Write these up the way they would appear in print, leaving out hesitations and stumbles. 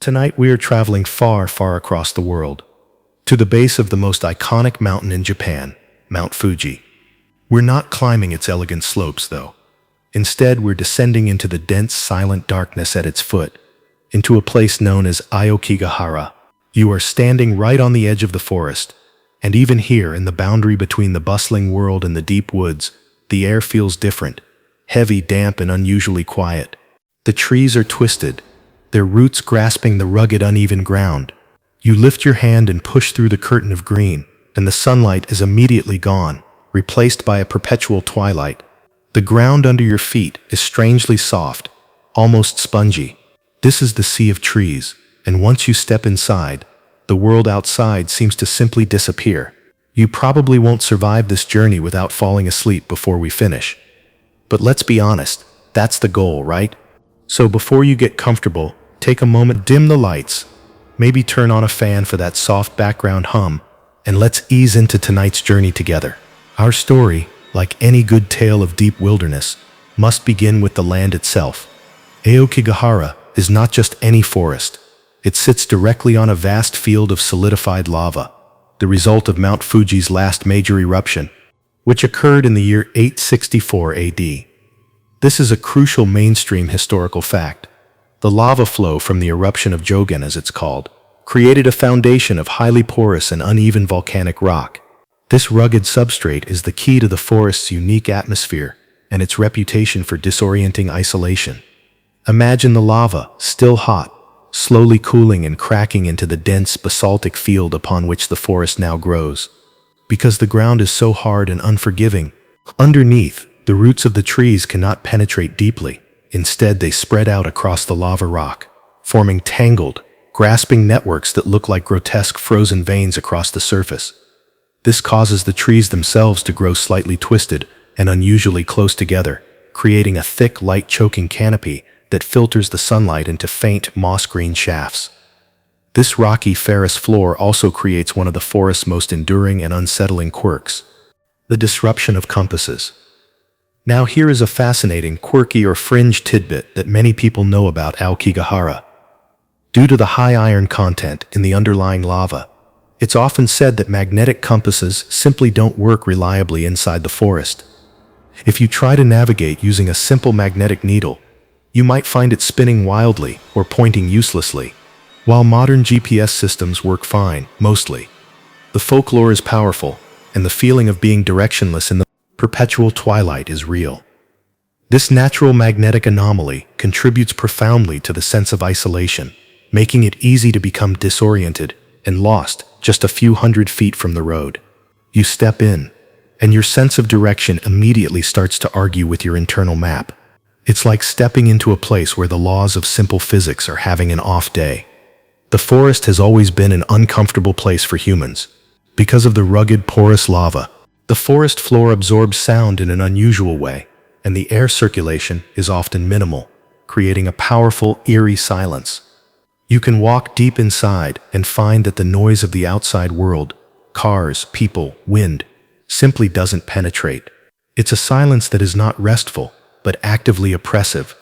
Tonight we are traveling far, far across the world, to the base of the most iconic mountain in Japan, Mount Fuji. We're not climbing its elegant slopes, though. Instead, we're descending into the dense, silent darkness at its foot, into a place known as Aokigahara. You are standing right on the edge of the forest, and even here, in the boundary between the bustling world and the deep woods, the air feels different, heavy, damp, and unusually quiet. The trees are twisted, their roots grasping the rugged, uneven ground. You lift your hand and push through the curtain of green, and the sunlight is immediately gone, replaced by a perpetual twilight. The ground under your feet is strangely soft, almost spongy. This is the sea of trees, and once you step inside, the world outside seems to simply disappear. You probably won't survive this journey without falling asleep before we finish. But let's be honest, that's the goal, right? So before you get comfortable, take a moment, dim the lights, maybe turn on a fan for that soft background hum, and let's ease into tonight's journey together. Our story, like any good tale of deep wilderness, must begin with the land itself. Aokigahara is not just any forest. It sits directly on a vast field of solidified lava, the result of Mount Fuji's last major eruption, which occurred in the year 864 AD. This is a crucial mainstream historical fact. The lava flow from the eruption of Jogen, as it's called, created a foundation of highly porous and uneven volcanic rock. This rugged substrate is the key to the forest's unique atmosphere and its reputation for disorienting isolation. Imagine the lava, still hot, slowly cooling and cracking into the dense basaltic field upon which the forest now grows. Because the ground is so hard and unforgiving, underneath, the roots of the trees cannot penetrate deeply. Instead, they spread out across the lava rock, forming tangled, grasping networks that look like grotesque frozen veins across the surface. This causes the trees themselves to grow slightly twisted and unusually close together, creating a thick, light-choking canopy that filters the sunlight into faint, moss-green shafts. This rocky, ferrous floor also creates one of the forest's most enduring and unsettling quirks: the disruption of compasses. Now here is a fascinating, quirky or fringe tidbit that many people know about Aokigahara. Due to the high iron content in the underlying lava, it's often said that magnetic compasses simply don't work reliably inside the forest. If you try to navigate using a simple magnetic needle, you might find it spinning wildly or pointing uselessly. While modern GPS systems work fine, mostly, the folklore is powerful, and the feeling of being directionless in the perpetual twilight is real. This natural magnetic anomaly contributes profoundly to the sense of isolation, making it easy to become disoriented and lost just a few hundred feet from the road. You step in, and your sense of direction immediately starts to argue with your internal map. It's like stepping into a place where the laws of simple physics are having an off day. The forest has always been an uncomfortable place for humans. Because of the rugged, porous lava, the forest floor absorbs sound in an unusual way, and the air circulation is often minimal, creating a powerful, eerie silence. You can walk deep inside and find that the noise of the outside world, cars, people, wind, simply doesn't penetrate. It's a silence that is not restful, but actively oppressive,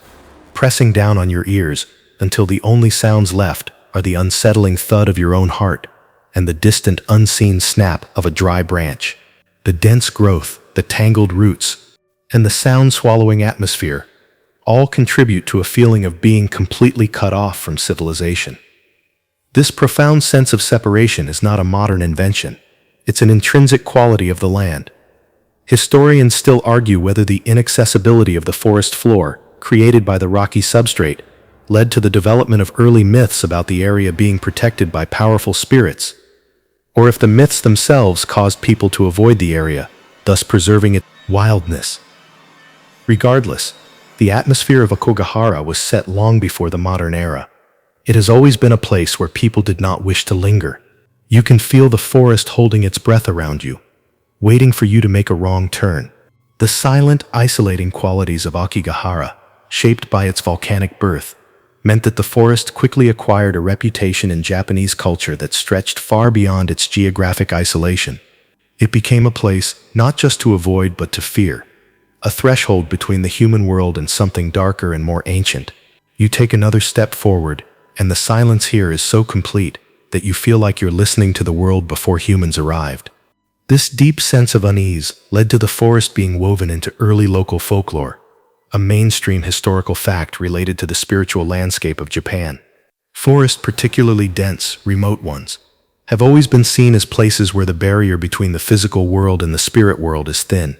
pressing down on your ears until the only sounds left are the unsettling thud of your own heart and the distant, unseen snap of a dry branch. The dense growth, the tangled roots, and the sound-swallowing atmosphere all contribute to a feeling of being completely cut off from civilization. This profound sense of separation is not a modern invention. It's an intrinsic quality of the land. Historians still argue whether the inaccessibility of the forest floor, created by the rocky substrate, led to the development of early myths about the area being protected by powerful spirits, or if the myths themselves caused people to avoid the area, thus preserving its wildness. Regardless, the atmosphere of Aokigahara was set long before the modern era. It has always been a place where people did not wish to linger. You can feel the forest holding its breath around you, waiting for you to make a wrong turn. The silent, isolating qualities of Aokigahara, shaped by its volcanic birth, meant that the forest quickly acquired a reputation in Japanese culture that stretched far beyond its geographic isolation. It became a place not just to avoid but to fear, a threshold between the human world and something darker and more ancient. You take another step forward, and the silence here is so complete that you feel like you're listening to the world before humans arrived. This deep sense of unease led to the forest being woven into early local folklore, a mainstream historical fact related to the spiritual landscape of Japan. Forests, particularly dense, remote ones, have always been seen as places where the barrier between the physical world and the spirit world is thin.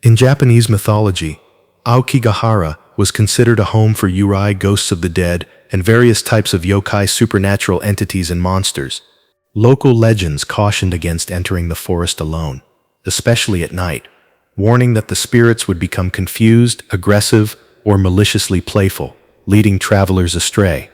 In Japanese mythology, Aokigahara was considered a home for yurei, ghosts of the dead, and various types of yokai, supernatural entities and monsters. Local legends cautioned against entering the forest alone, especially at night, warning that the spirits would become confused, aggressive, or maliciously playful, leading travelers astray.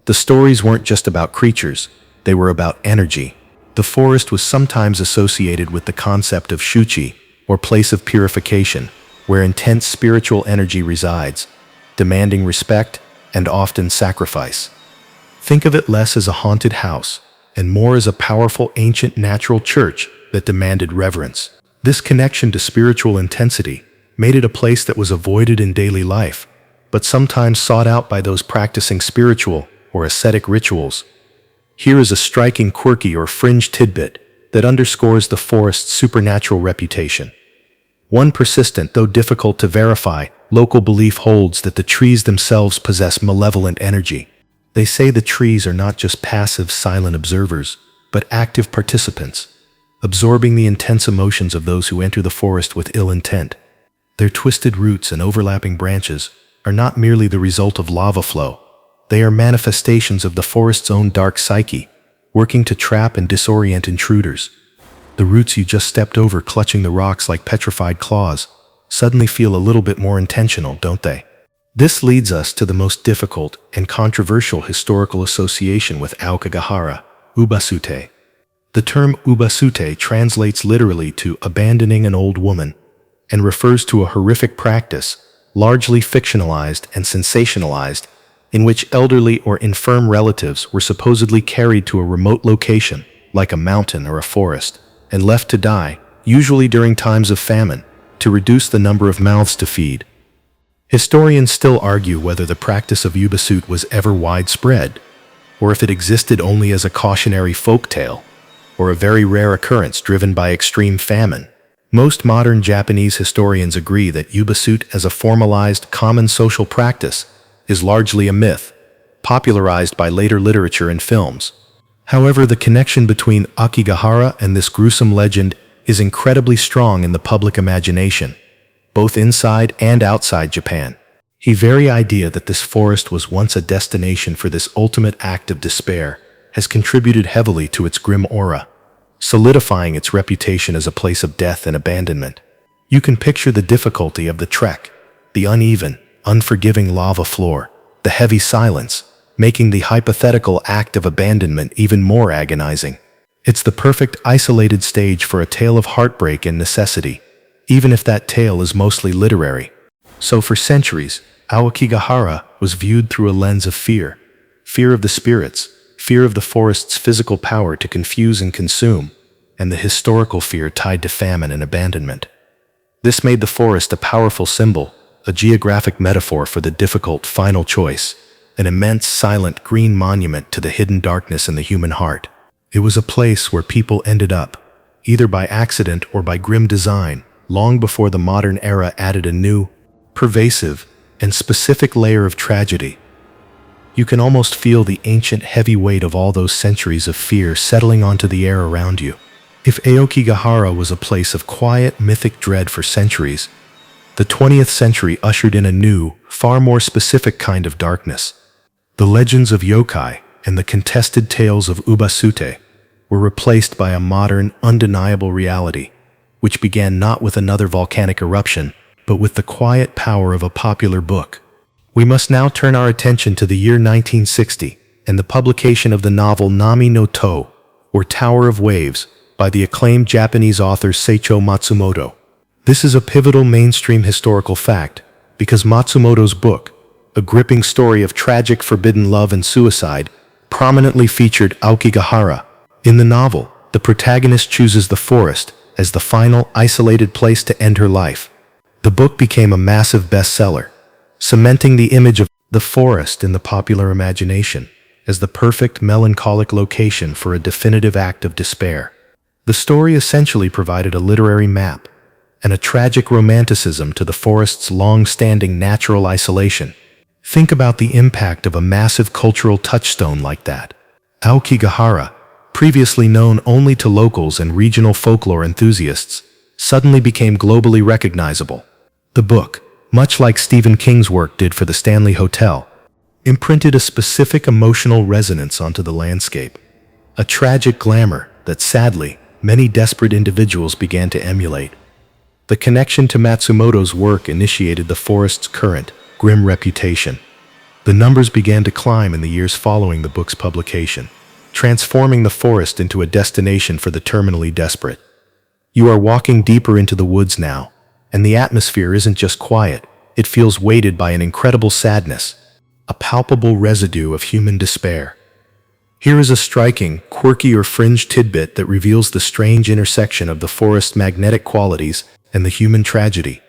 The stories weren't just about creatures, they were about energy. The forest was sometimes associated with the concept of shuchi, or place of purification, where intense spiritual energy resides, demanding respect and often sacrifice. Think of it less as a haunted house and more as a powerful ancient natural church that demanded reverence. This connection to spiritual intensity made it a place that was avoided in daily life, but sometimes sought out by those practicing spiritual or ascetic rituals. Here is a striking, quirky, or fringe tidbit that underscores the forest's supernatural reputation. One persistent, though difficult to verify, local belief holds that the trees themselves possess malevolent energy. They say the trees are not just passive, silent observers, but active participants, absorbing the intense emotions of those who enter the forest with ill intent. Their twisted roots and overlapping branches are not merely the result of lava flow. They are manifestations of the forest's own dark psyche, working to trap and disorient intruders. The roots you just stepped over, clutching the rocks like petrified claws, suddenly feel a little bit more intentional, don't they? This leads us to the most difficult and controversial historical association with Aokigahara, ubasute. The term ubasute translates literally to abandoning an old woman and refers to a horrific practice, largely fictionalized and sensationalized, in which elderly or infirm relatives were supposedly carried to a remote location, like a mountain or a forest, and left to die, usually during times of famine, to reduce the number of mouths to feed. Historians still argue whether the practice of ubasute was ever widespread, or if it existed only as a cautionary folk tale, or a very rare occurrence driven by extreme famine. Most modern Japanese historians agree that ubasute as a formalized, common social practice is largely a myth, popularized by later literature and films. However, the connection between Aokigahara and this gruesome legend is incredibly strong in the public imagination, both inside and outside Japan. The very idea that this forest was once a destination for this ultimate act of despair has contributed heavily to its grim aura, solidifying its reputation as a place of death and abandonment. You can picture the difficulty of the trek, the uneven, unforgiving lava floor, the heavy silence, making the hypothetical act of abandonment even more agonizing. It's the perfect isolated stage for a tale of heartbreak and necessity, even if that tale is mostly literary. So for centuries, Aokigahara was viewed through a lens of fear. Fear of the spirits, fear of the forest's physical power to confuse and consume, and the historical fear tied to famine and abandonment. This made the forest a powerful symbol, a geographic metaphor for the difficult final choice, an immense silent green monument to the hidden darkness in the human heart. It was a place where people ended up, either by accident or by grim design, long before the modern era added a new, pervasive, and specific layer of tragedy. You can almost feel the ancient heavy weight of all those centuries of fear settling onto the air around you. If Aokigahara was a place of quiet, mythic dread for centuries, the 20th century ushered in a new, far more specific kind of darkness. The legends of yokai and the contested tales of ubasute were replaced by a modern, undeniable reality, which began not with another volcanic eruption, but with the quiet power of a popular book. We must now turn our attention to the year 1960 and the publication of the novel Nami no To, or Tower of Waves, by the acclaimed Japanese author Seicho Matsumoto. This is a pivotal mainstream historical fact, because Matsumoto's book, a gripping story of tragic forbidden love and suicide, prominently featured Aokigahara. In the novel, the protagonist chooses the forest as the final, isolated place to end her life. The book became a massive bestseller, cementing the image of the forest in the popular imagination as the perfect melancholic location for a definitive act of despair. The story essentially provided a literary map and a tragic romanticism to the forest's long-standing natural isolation. Think about the impact of a massive cultural touchstone like that. Aokigahara, previously known only to locals and regional folklore enthusiasts, suddenly became globally recognizable. The book, much like Stephen King's work did for the Stanley Hotel, imprinted a specific emotional resonance onto the landscape, a tragic glamour that sadly many desperate individuals began to emulate. The connection to Matsumoto's work initiated the forest's current, grim reputation. The numbers began to climb in the years following the book's publication, transforming the forest into a destination for the terminally desperate. You are walking deeper into the woods now, and the atmosphere isn't just quiet, it feels weighted by an incredible sadness, a palpable residue of human despair. Here is a striking, quirky or fringe tidbit that reveals the strange intersection of the forest's magnetic qualities and the human tragedy.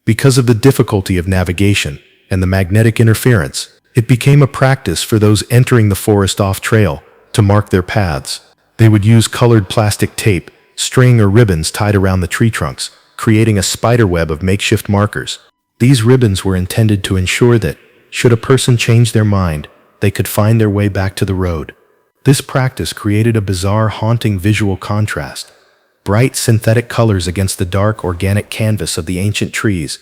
Because of the difficulty of navigation and the magnetic interference, it became a practice for those entering the forest off-trail to mark their paths. They would use colored plastic tape, string or ribbons tied around the tree trunks, creating a spiderweb of makeshift markers. These ribbons were intended to ensure that, should a person change their mind, they could find their way back to the road. This practice created a bizarre, haunting visual contrast. Bright synthetic colors against the dark, organic canvas of the ancient trees,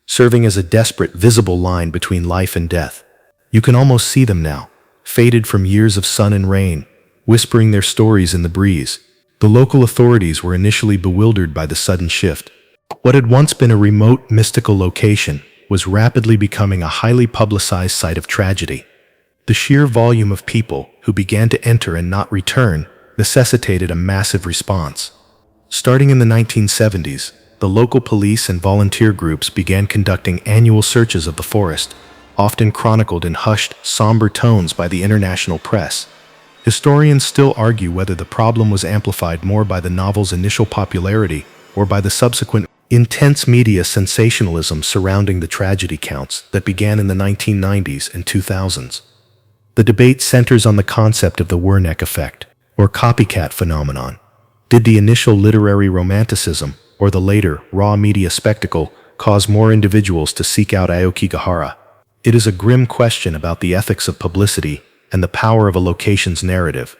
serving as a desperate, visible line between life and death. You can almost see them now, faded from years of sun and rain, whispering their stories in the breeze. The local authorities were initially bewildered by the sudden shift. What had once been a remote, mystical location was rapidly becoming a highly publicized site of tragedy. The sheer volume of people who began to enter and not return necessitated a massive response. Starting in the 1970s, the local police and volunteer groups began conducting annual searches of the forest, often chronicled in hushed, somber tones by the international press. Historians still argue whether the problem was amplified more by the novel's initial popularity or by the subsequent intense media sensationalism surrounding the tragedy counts that began in the 1990s and 2000s. The debate centers on the concept of the Wernick effect, or copycat phenomenon. Did the initial literary romanticism, or the later raw media spectacle, cause more individuals to seek out Aokigahara? It is a grim question about the ethics of publicity and the power of a location's narrative.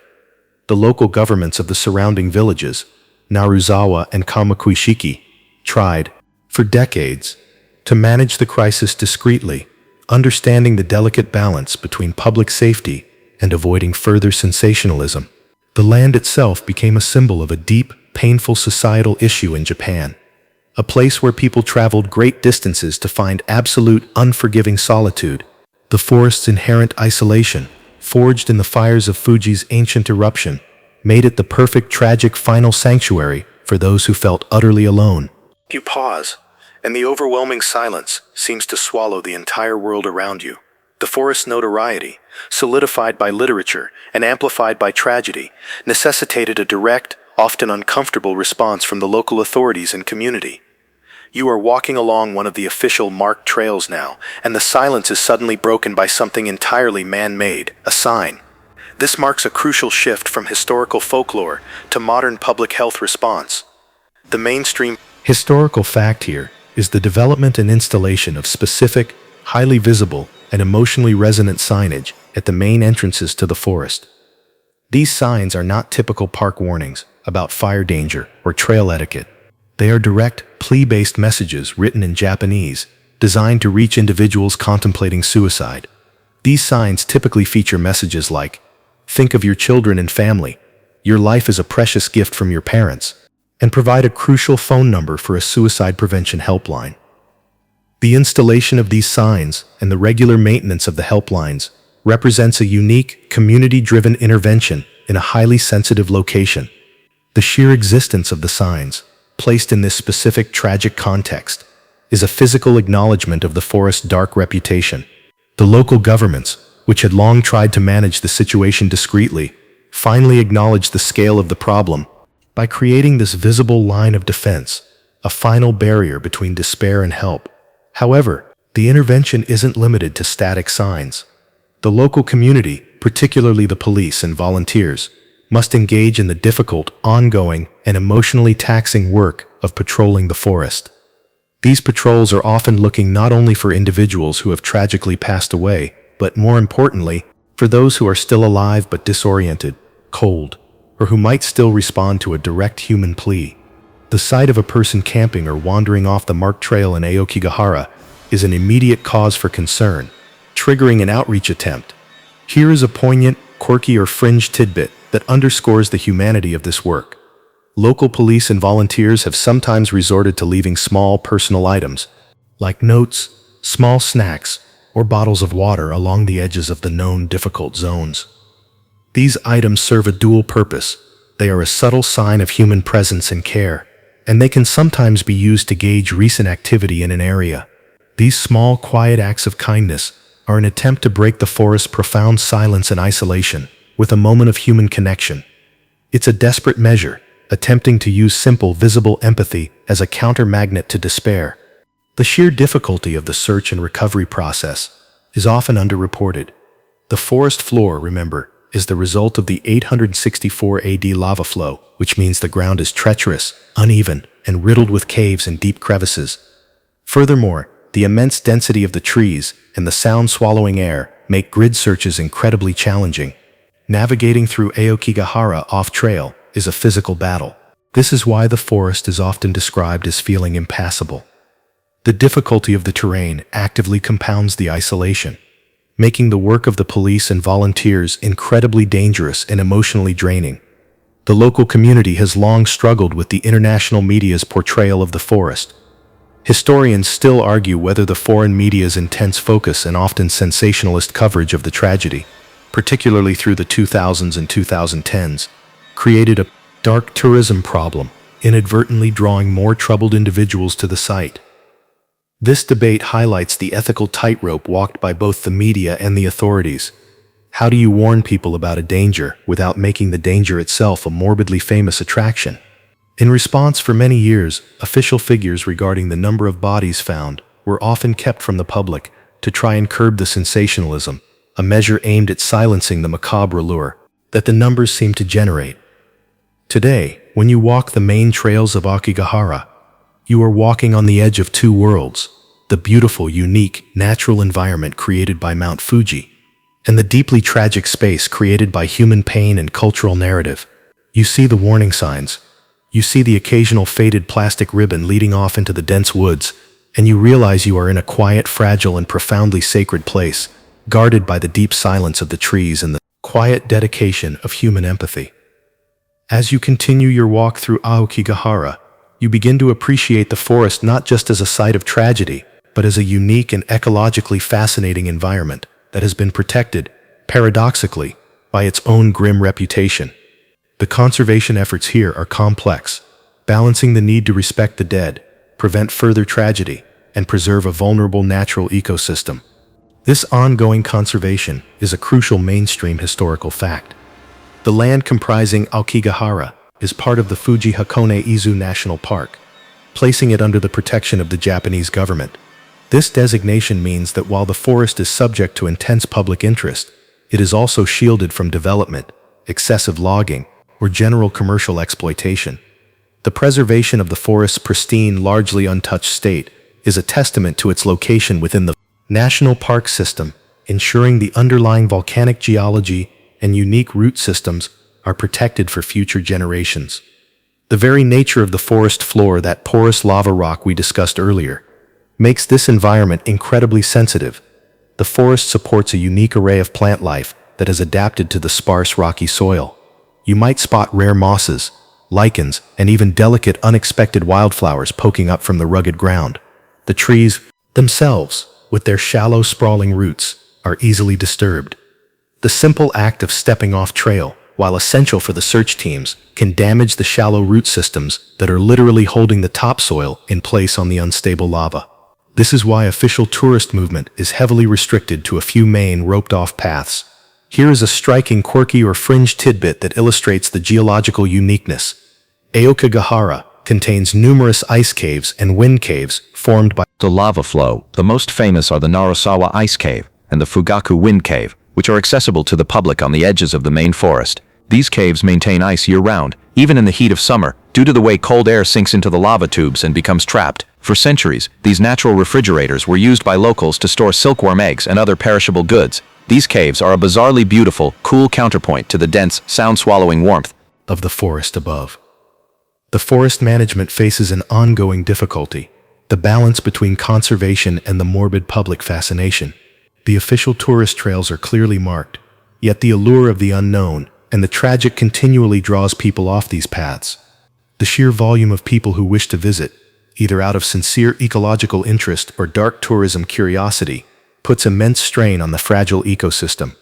The local governments of the surrounding villages, Naruzawa and Kamakuishiki, tried, for decades, to manage the crisis discreetly, understanding the delicate balance between public safety and avoiding further sensationalism. The land itself became a symbol of a deep, painful societal issue in Japan, a place where people traveled great distances to find absolute, unforgiving solitude. The forest's inherent isolation, forged in the fires of Fuji's ancient eruption, made it the perfect tragic final sanctuary for those who felt utterly alone. You pause, and the overwhelming silence seems to swallow the entire world around you. The forest's notoriety, solidified by literature and amplified by tragedy, necessitated a direct, often uncomfortable response from the local authorities and community. You are walking along one of the official marked trails now, and the silence is suddenly broken by something entirely man-made, a sign. This marks a crucial shift from historical folklore to modern public health response. The mainstream historical fact here is the development and installation of specific, highly visible, and emotionally resonant signage at the main entrances to the forest. These signs are not typical park warnings about fire danger or trail etiquette. They are direct, plea-based messages written in Japanese, designed to reach individuals contemplating suicide. These signs typically feature messages like, "Think of your children and family. Your life is a precious gift from your parents," and provide a crucial phone number for a suicide prevention helpline. The installation of these signs and the regular maintenance of the helplines represents a unique, community-driven intervention in a highly sensitive location. The sheer existence of the signs, placed in this specific tragic context, is a physical acknowledgement of the forest's dark reputation. The local governments, which had long tried to manage the situation discreetly, finally acknowledged the scale of the problem by creating this visible line of defense, a final barrier between despair and help. However, the intervention isn't limited to static signs. The local community, particularly the police and volunteers, must engage in the difficult, ongoing, and emotionally taxing work of patrolling the forest. These patrols are often looking not only for individuals who have tragically passed away, but more importantly, for those who are still alive but disoriented, cold, or who might still respond to a direct human plea. The sight of a person camping or wandering off the marked trail in Aokigahara is an immediate cause for concern, triggering an outreach attempt. Here is a poignant, quirky, or fringe tidbit that underscores the humanity of this work. Local police and volunteers have sometimes resorted to leaving small personal items, like notes, small snacks, or bottles of water along the edges of the known difficult zones. These items serve a dual purpose. They are a subtle sign of human presence and care, and they can sometimes be used to gauge recent activity in an area. These small, quiet acts of kindness are an attempt to break the forest's profound silence and isolation with a moment of human connection. It's a desperate measure, attempting to use simple, visible empathy as a counter-magnet to despair. The sheer difficulty of the search and recovery process is often underreported. The forest floor, remember, is the result of the 864 AD lava flow, which means the ground is treacherous, uneven, and riddled with caves and deep crevices. Furthermore, the immense density of the trees and the sound-swallowing air make grid searches incredibly challenging. Navigating through Aokigahara off-trail is a physical battle. This is why the forest is often described as feeling impassable. The difficulty of the terrain actively compounds the isolation, making the work of the police and volunteers incredibly dangerous and emotionally draining. The local community has long struggled with the international media's portrayal of the forest. Historians still argue whether the foreign media's intense focus and often sensationalist coverage of the tragedy, particularly through the 2000s and 2010s, created a dark tourism problem, inadvertently drawing more troubled individuals to the site. This debate highlights the ethical tightrope walked by both the media and the authorities. How do you warn people about a danger without making the danger itself a morbidly famous attraction? In response, for many years, official figures regarding the number of bodies found were often kept from the public to try and curb the sensationalism, a measure aimed at silencing the macabre allure that the numbers seem to generate. Today, when you walk the main trails of Aokigahara, you are walking on the edge of two worlds: the beautiful, unique, natural environment created by Mount Fuji, and the deeply tragic space created by human pain and cultural narrative. You see the warning signs. You see the occasional faded plastic ribbon leading off into the dense woods, and you realize you are in a quiet, fragile, and profoundly sacred place, guarded by the deep silence of the trees and the quiet dedication of human empathy. As you continue your walk through Aokigahara, you begin to appreciate the forest not just as a site of tragedy, but as a unique and ecologically fascinating environment that has been protected, paradoxically, by its own grim reputation. The conservation efforts here are complex, balancing the need to respect the dead, prevent further tragedy, and preserve a vulnerable natural ecosystem. This ongoing conservation is a crucial mainstream historical fact. The land comprising Aokigahara is part of the Fuji Hakone-Izu National Park, placing it under the protection of the Japanese government. This designation means that while the forest is subject to intense public interest, it is also shielded from development, excessive logging, or general commercial exploitation. The preservation of the forest's pristine, largely untouched state is a testament to its location within the national park system, ensuring the underlying volcanic geology and unique root systems are protected for future generations. The very nature of the forest floor, that porous lava rock we discussed earlier, makes this environment incredibly sensitive. The forest supports a unique array of plant life that has adapted to the sparse rocky soil. You might spot rare mosses, lichens, and even delicate, unexpected wildflowers poking up from the rugged ground. The trees themselves, with their shallow, sprawling roots, are easily disturbed. The simple act of stepping off trail, while essential for the search teams, can damage the shallow root systems that are literally holding the topsoil in place on the unstable lava. This is why official tourist movement is heavily restricted to a few main roped-off paths. Here is a striking, quirky, or fringe tidbit that illustrates the geological uniqueness. Aokigahara, contains numerous ice caves and wind caves formed by the lava flow. The most famous are the Narasawa Ice Cave and the Fugaku Wind Cave, which are accessible to the public on the edges of the main forest. These caves maintain ice year-round, even in the heat of summer, due to the way cold air sinks into the lava tubes and becomes trapped. For centuries, these natural refrigerators were used by locals to store silkworm eggs and other perishable goods. These caves are a bizarrely beautiful, cool counterpoint to the dense, sound-swallowing warmth of the forest above. The forest management faces an ongoing difficulty, the balance between conservation and the morbid public fascination. The official tourist trails are clearly marked, yet the allure of the unknown and the tragic continually draws people off these paths. The sheer volume of people who wish to visit, either out of sincere ecological interest or dark tourism curiosity, puts immense strain on the fragile ecosystem.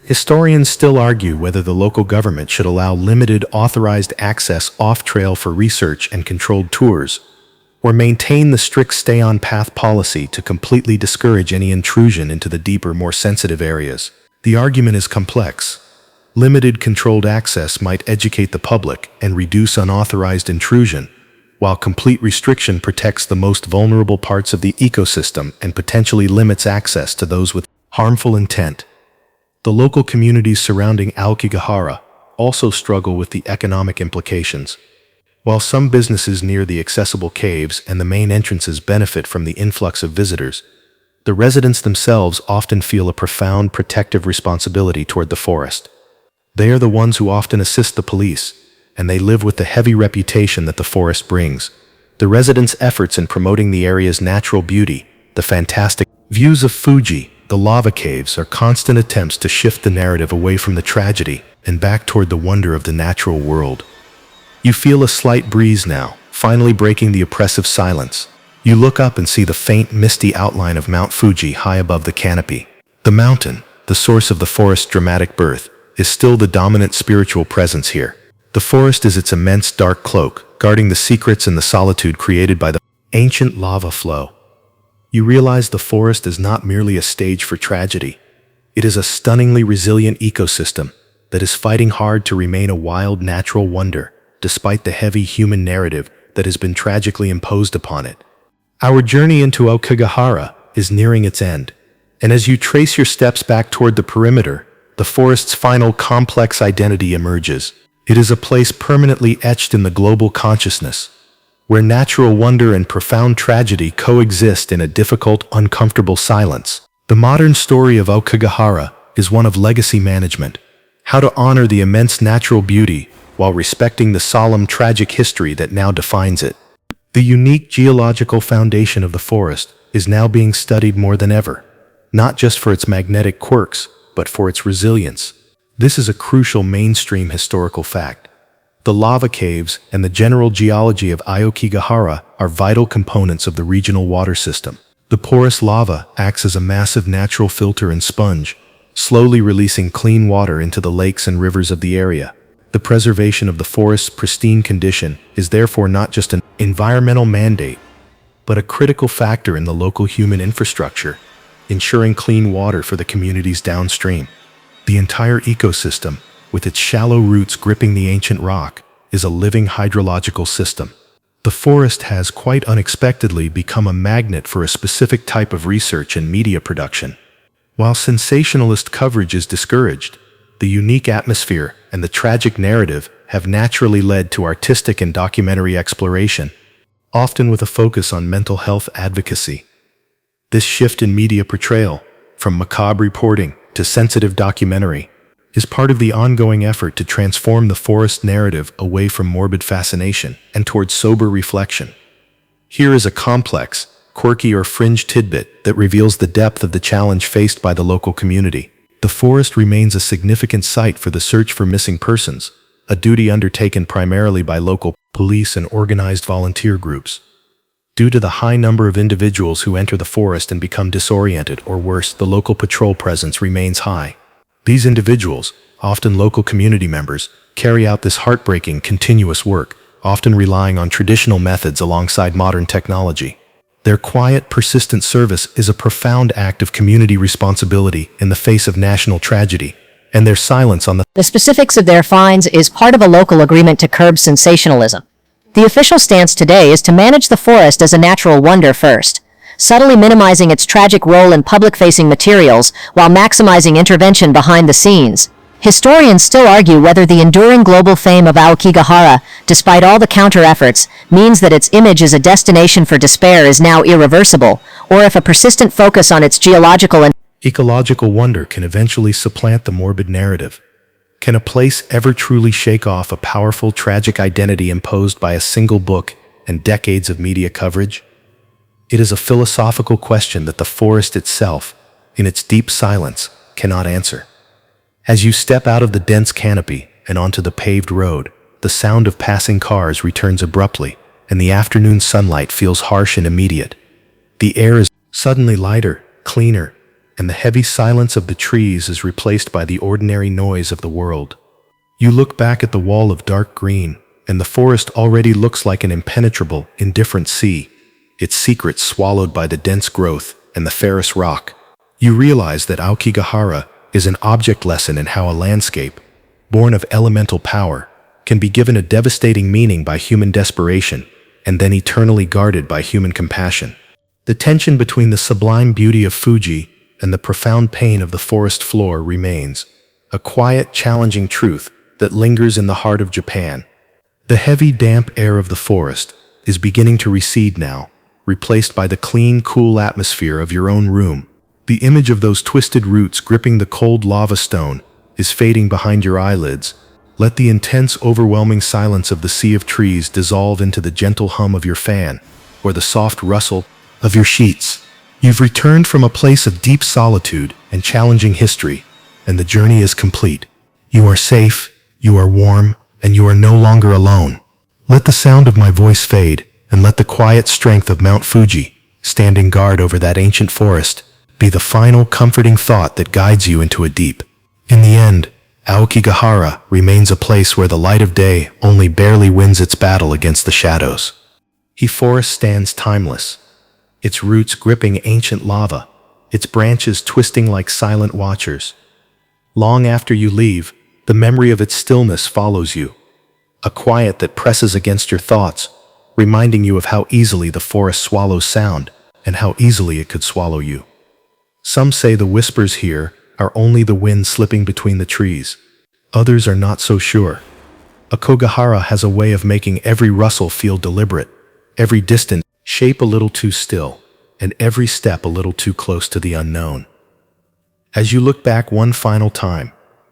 Historians still argue whether the local government should allow limited authorized access off-trail for research and controlled tours, or maintain the strict stay-on-path policy to completely discourage any intrusion into the deeper, more sensitive areas. The argument is complex. Limited controlled access might educate the public and reduce unauthorized intrusion, while complete restriction protects the most vulnerable parts of the ecosystem and potentially limits access to those with harmful intent. The local communities surrounding Aokigahara also struggle with the economic implications. While some businesses near the accessible caves and the main entrances benefit from the influx of visitors, the residents themselves often feel a profound protective responsibility toward the forest. They are the ones who often assist the police, and they live with the heavy reputation that the forest brings. The residents' efforts in promoting the area's natural beauty, the fantastic views of Fuji, the lava caves, are constant attempts to shift the narrative away from the tragedy and back toward the wonder of the natural world. You feel a slight breeze now, finally breaking the oppressive silence. You look up and see the faint, misty outline of Mount Fuji high above the canopy. The mountain, the source of the forest's dramatic birth, is still the dominant spiritual presence here. The forest is its immense dark cloak, guarding the secrets and the solitude created by the ancient lava flow. You realize the forest is not merely a stage for tragedy. It is a stunningly resilient ecosystem that is fighting hard to remain a wild natural wonder, despite the heavy human narrative that has been tragically imposed upon it. Our journey into Aokigahara is nearing its end, and as you trace your steps back toward the perimeter, the forest's final complex identity emerges. It is a place permanently etched in the global consciousness, where natural wonder and profound tragedy coexist in a difficult, uncomfortable silence. The modern story of Aokigahara is one of legacy management, how to honor the immense natural beauty while respecting the solemn, tragic history that now defines it. The unique geological foundation of the forest is now being studied more than ever, not just for its magnetic quirks, but for its resilience. This is a crucial mainstream historical fact. The lava caves and the general geology of Aokigahara are vital components of the regional water system. The porous lava acts as a massive natural filter and sponge, slowly releasing clean water into the lakes and rivers of the area. The preservation of the forest's pristine condition is therefore not just an environmental mandate, but a critical factor in the local human infrastructure, ensuring clean water for the communities downstream. The entire ecosystem, with its shallow roots gripping the ancient rock, is a living hydrological system. The forest has quite unexpectedly become a magnet for a specific type of research and media production. While sensationalist coverage is discouraged, the unique atmosphere and the tragic narrative have naturally led to artistic and documentary exploration, often with a focus on mental health advocacy. This shift in media portrayal, from macabre reporting to sensitive documentary, is part of the ongoing effort to transform the forest narrative away from morbid fascination and towards sober reflection. Here is a complex, quirky or fringe tidbit that reveals the depth of the challenge faced by the local community. The forest remains a significant site for the search for missing persons, a duty undertaken primarily by local police and organized volunteer groups. Due to the high number of individuals who enter the forest and become disoriented, or worse, the local patrol presence remains high. These individuals, often local community members, carry out this heartbreaking, continuous work, often relying on traditional methods alongside modern technology. Their quiet, persistent service is a profound act of community responsibility in the face of national tragedy, and their silence on the specifics of their finds is part of a local agreement to curb sensationalism. The official stance today is to manage the forest as a natural wonder first, subtly minimizing its tragic role in public-facing materials while maximizing intervention behind the scenes. Historians still argue whether the enduring global fame of Aokigahara, despite all the counter-efforts, means that its image as a destination for despair is now irreversible, or if a persistent focus on its geological and Ecological wonder can eventually supplant the morbid narrative. Can a place ever truly shake off a powerful, tragic identity imposed by a single book and decades of media coverage? It is a philosophical question that the forest itself, in its deep silence, cannot answer. As you step out of the dense canopy and onto the paved road, the sound of passing cars returns abruptly, and the afternoon sunlight feels harsh and immediate. The air is suddenly lighter, cleaner, and the heavy silence of the trees is replaced by the ordinary noise of the world. You look back at the wall of dark green, and the forest already looks like an impenetrable, indifferent sea, its secrets swallowed by the dense growth and the ferrous rock. You realize that Aokigahara is an object lesson in how a landscape, born of elemental power, can be given a devastating meaning by human desperation and then eternally guarded by human compassion. The tension between the sublime beauty of Fuji and the profound pain of the forest floor remains, a quiet, challenging truth that lingers in the heart of Japan. The heavy, damp air of the forest is beginning to recede now, replaced by the clean, cool atmosphere of your own room. The image of those twisted roots gripping the cold lava stone is fading behind your eyelids. Let the intense, overwhelming silence of the sea of trees dissolve into the gentle hum of your fan or the soft rustle of your sheets. You've returned from a place of deep solitude and challenging history, and the journey is complete. You are safe, you are warm, and you are no longer alone. Let the sound of my voice fade, and let the quiet strength of Mount Fuji, standing guard over that ancient forest, be the final comforting thought that guides you into a deep. In the end, Aokigahara remains a place where the light of day only barely wins its battle against the shadows. The forest stands timeless, its roots gripping ancient lava, its branches twisting like silent watchers. Long after you leave, the memory of its stillness follows you, a quiet that presses against your thoughts, reminding you of how easily the forest swallows sound and how easily it could swallow you. Some say the whispers here are only the wind slipping between the trees. Others are not so sure. Aokigahara has a way of making every rustle feel deliberate, every distant shape a little too still, and every step a little too close to the unknown. As you look back one final time,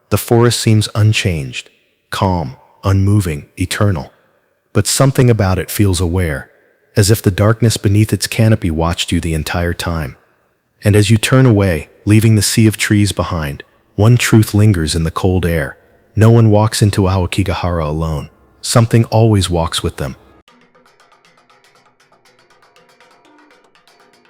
the forest seems unchanged, calm, unmoving, eternal. But something about it feels aware, as if the darkness beneath its canopy watched you the entire time. And as you turn away, leaving the sea of trees behind, one truth lingers in the cold air. No one walks into Aokigahara alone. Something always walks with them,